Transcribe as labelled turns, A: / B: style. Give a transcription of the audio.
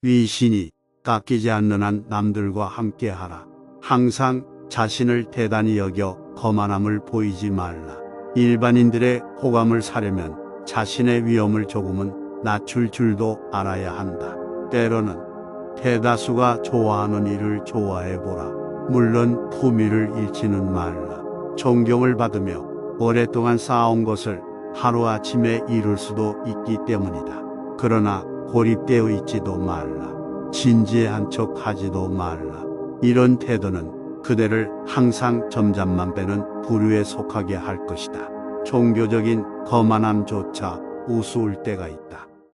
A: 위신이 깎이지 않는 한 남들과 함께하라. 항상 자신을 대단히 여겨 거만함을 보이지 말라. 일반인들의 호감을 사려면 자신의 위험을 조금은 낮출 줄도 알아야 한다. 때로는 대다수가 좋아하는 일을 좋아해보라. 물론 품위를 잃지는 말라. 존경을 받으며 오랫동안 쌓아온 것을 하루아침에 이룰 수도 있기 때문이다. 그러나 고립되어 있지도 말라. 진지한 척 하지도 말라. 이런 태도는 그대를 항상 점잠만 빼는 부류에 속하게 할 것이다. 종교적인 거만함조차 우스울 때가 있다.